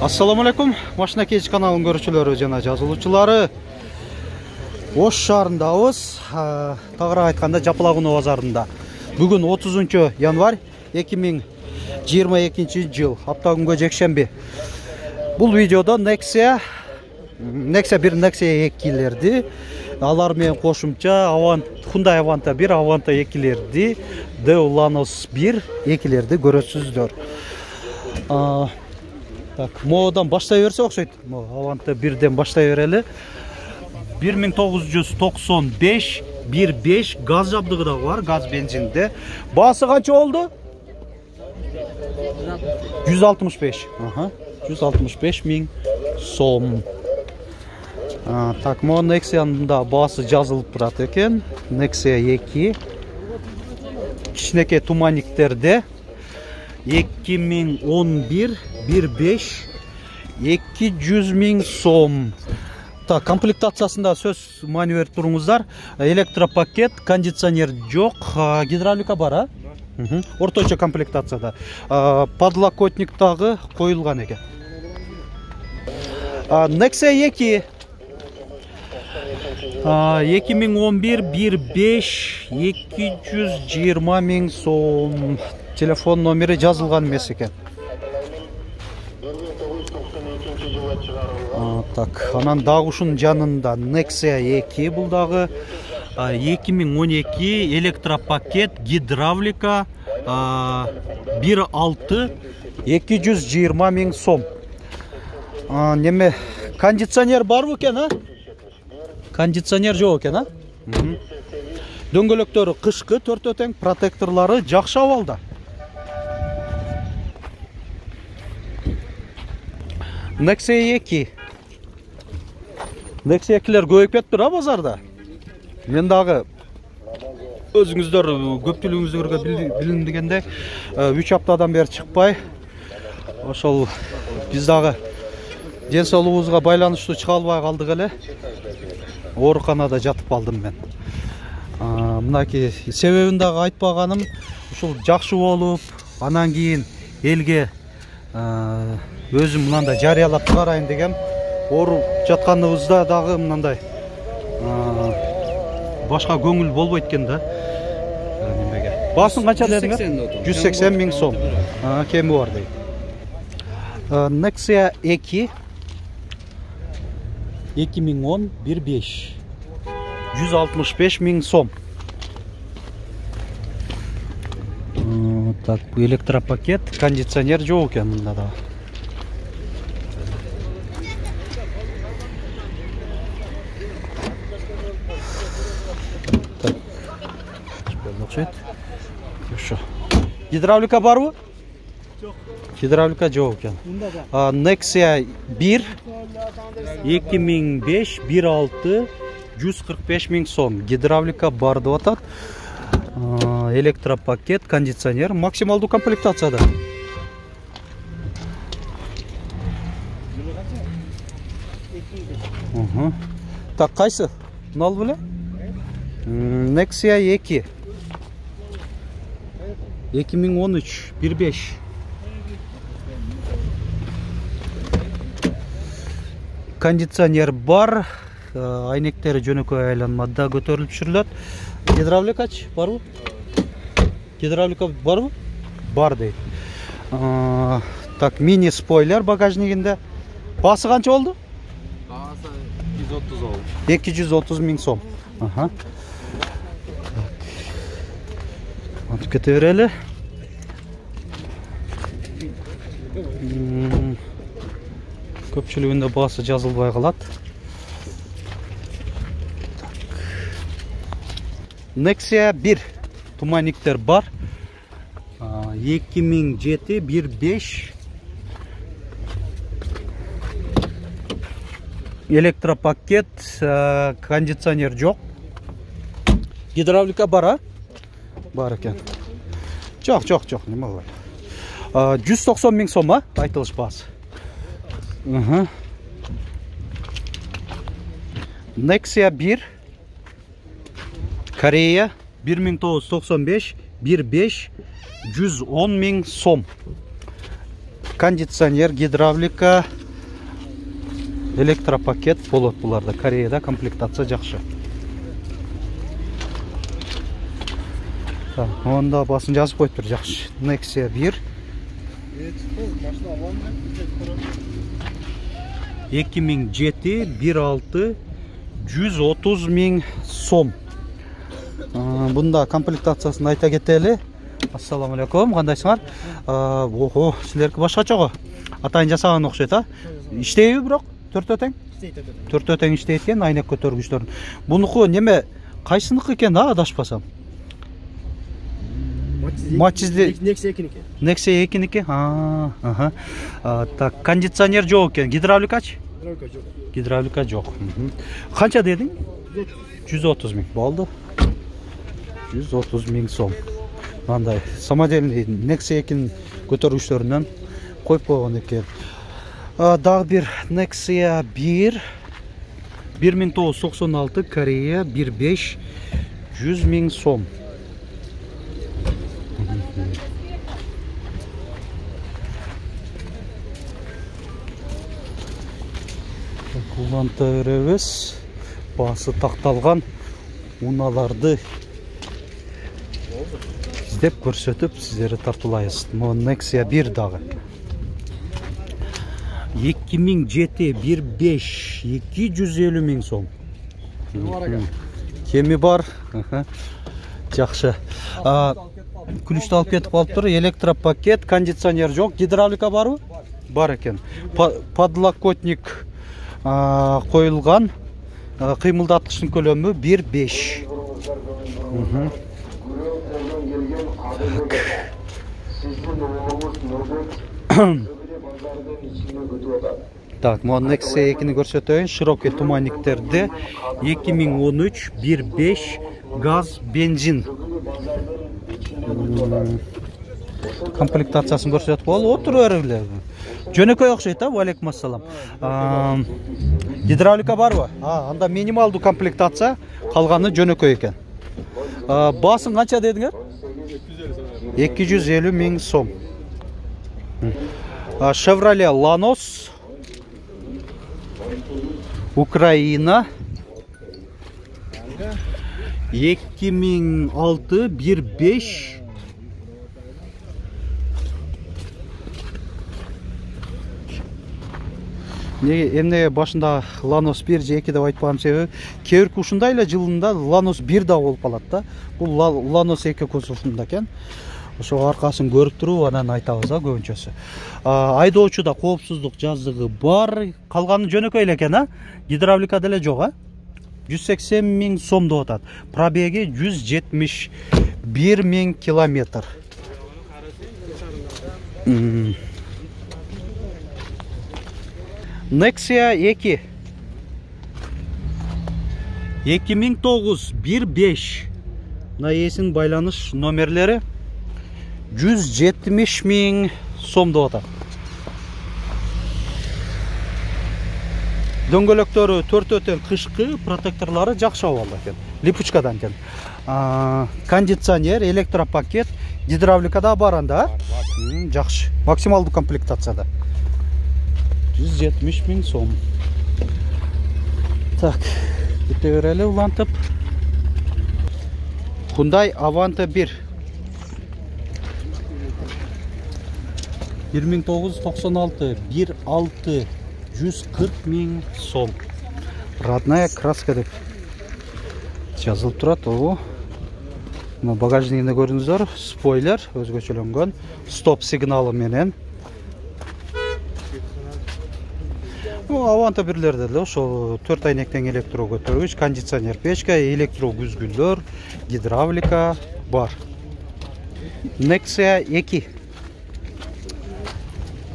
Assalamu alaikum. Машина кеч каналын көрүүчүлөрү жана жазылуучулары. Ош шаарындабыз. Тагыраак айтканда Жапалагуноо базарында. Бүгүн 30 январь 2022 жыл. Апта күнгө жекшемби. Бул видеодо Nexia 1, Nexia 2лерди, алар менен кошумча Hyundai Avanta 1, Avanta 2лерди, Deo Lanos 1, 2лерди көрөсүздөр. Так, модан баштай берсе окшойт. Avanta 1ден баштай берели. 1995 1.5 газ жабдыгы да бар, газ бензинде. Баасы канча болду? 165. 165 миң сом. Так, мо Nexia'nda баасы жазылып турат экен. Nexia 2. Кичинекей туманниктерде 2011 1.5 200 миң сом. Так, комплектациясында сөз маневер туруңуздар. Электропакет, кондиционер жок, гидравлика бар, орточо комплектацияда. Подлокотник дагы коюлган экен. Nexia 2 2011 1.5 220 миң сом. Телефон номери жазылган эмес экен. Так, анан дагы ушунун жанында Nexia 2 бул дагы 2012 электропакет, гидравлика 1.6 220 миң сом. Неме кондиционер барбы экен, Кондиционер жок экен, Дөңгөлөктөрү кышкы, төртөө тең, протекторлору жакшы абалда. Nexia 2. Nexia 2лер көбөйүп кетиптир базарда. Мен дагы өзүңүздөр көпчүлүгүңүздөргө билиндигендей 3 аптадан бери чыкпай. Ошол биз дагы ден соолугубузга байланыштуу чыга албай калдык эле. Ооруканада жатып калдым мен. Мынакей себебин дагы айтпаганым, ушул жакшы болуп, анан кийин элге өзүм мынандай жарыялап чыгарайын дегем. Ооруп жатканыбызда дагы мынандай башка көңүл болбойт экен да. Немеге. Баасын канча дедиңер? 180 миң сом. Кеми бар дейт. Nexia 2 2010 1.5 165 миң сом. Так, bu электропакет, кондиционер жок экен мында да. Так. Окшойт. Ошо. Гидравлика барбы? Жок. Гидравлика жок экен. Nexia 1 2005 1.6 145 миң сом. Гидравлика бар деп атат. Электропакет, кондиционер, максималдуу комплектацияда. Так, кайсы? Нал беле? Nexia 2 2013 1.5 кондиционер бар, айнектери жөнөкөй айланмада көтөрүлүп түшүрүлөт. Гидравликач барбы? Гидравлика барбы? Бар дейт. Так, мини спойлер багажнигинде. Баасы канча болду? Баасы 230 болду. 230 миң сом. Антып кете берели. Көпчүлүгүндө баасы жазылбай калат. Nexia 1 туманниктер бар. 2007 1.5 электропакет, кондиционер жок. Гидравлика бар, бар экен. Жок, неме бар. 190 миң сом, айтылыш баасы. Nexia 1 Корея 1995 1.5 110 миң сом. Кондиционер, гидравлика, электропакет болот буларда. Кореяда комплектация жакшы. Онда басын жазып коюптур, жакшы. Nexia 1. 2007 1.6 130 000 сом. Бунда комплектациясын айта кетели. Ассаламу алейкум, кандайсыңар? Ого, силерге башкача го. Атайын жасаган окшойт, а? Иштейби бирок? Төртөө тең? Төртөө тең иштейт экен, айнек көтөргүчтөр. Бунуку неме кайсыныкы экен, адашпасам? Матчизде Nexia 2-ники. Так, кондиционер жок экен. Гидравликачы? Гидравлика жок. Канча дедиң? 130 000 болду. 130 000 сом. Мындай самодельный Nexia 2 көтөргүчтөрүнөн коюп койгон экен. Дагы бир Nexia 1 1996 Корея 1.5 100 000 сом. Уланта беребиз. Басы такталган уналарды издеп көрсөтүп сиздерди тартуулайбыз. Могу Nexia 1 дагы. 2007 1.5 250 000 сом. Кеми бар. Жакшы. Күлүштү алып кетип калыптыр. Электропакет, кондиционер жок. Гидравлика барбы? Бар экен. Подлокотник коюлган. Кыймылдаткычтын көлөмү 1.5. Так, могу Nexia 2-ни көрсөтөйүн. Широкий туманниктерде 2013 1.5 газ бензин. Комплектациясын көрсөтүп болду. Отуруп бериле. Жөнөкөй окшойт, а? Алейкум ассалам. Гидравлика барбы? Анда минималдуу комплектация, калганы жөнөкөй экен. Басын канча дедиңер? 250 000 сом. Chevrolet Lanos Украина 2006 1.5 Эмне башында Lanos 1 же 2 деп айтпаган себеби, кээбирки ушундай эле жылында Lanos 1 да болуп калат да. Бул Lanos 2 кузовунда экен. Ошо аркасын көрүп туруп анан айтабыз көбүнчөсү. Айдоочуда коопсуздук жаздыгы бар, калганы жөнөкөй эле экен, а? Гидравлика деле жок, а? 180 000 сом деп атат. Пробеги 171 000 километр. Nexia 2 2009 1.5 Наесин байланыш номерлери 170 000 сом деп атат. Дөңгөлөктөрү төртөө тең кышкы, протекторлору жакшы абалда экен. Липучкадан экен. Кондиционер, электропакет, гидравлика да бар анда. Жакшы. Максималдуу комплектацияда. 170 000 сом. Так, кете берели улантып. Hyundai Avante 1 1996 1.6 140 000 сом. Родная краска деп жазылып турат. Мына багажнигинде көрдүңүздөр, спойлер өзгөчөлөнгөн, стоп сигналы менен. Avante 1-лерде деле ошол 4 айнектен электро көтөргүч, кондиционер печка, электро күзгүлдөр, гидравлика бар. Nexia 2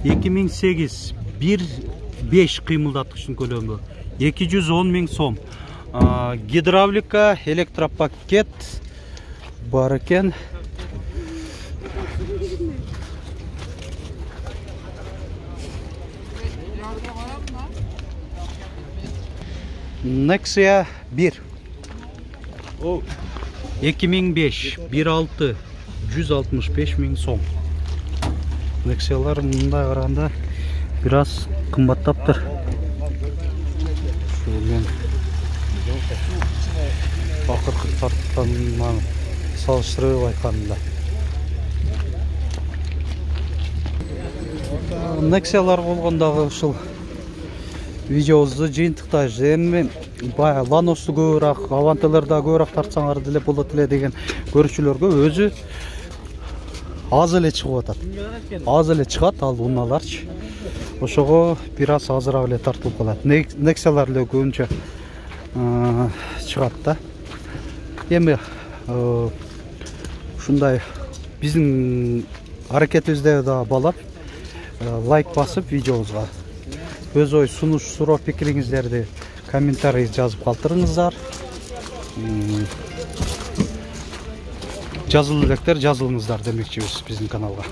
2008 1.5 кыймылдаткычтын көлөмү 210 000 сом. Гидравлика, электропакет бар экен. Nexia 1 2005 1.6 165 000 сом. Nexиялар мындай караганда бир аз кымбаттаптыр. Ушул мен акыркы тарткандан салыштырып айтканда. Nexиялар болгондагы ушул видеобузду жыйынтыктайбыз. Эми баягы Ланосту көбүрөөк, Авантелерди көбүрөөк тартсаңар деле болот эле деген көрүүчүлөргө өзү аз эле чыгып атат. Аз эле чыгат ал унааларчы. Ошого бир аз азыраак эле тартылып калат. Nexиялар эле көбүнчө чыгат да. Эми ушундай биздин аракетибизде да балап лайк басып видеобузга өз ой сунуш суроо пикириңиздерди комментарий жазып калтырыңыздар. Жазылуу электер жазылыңыздар демекчибиз биздин каналга.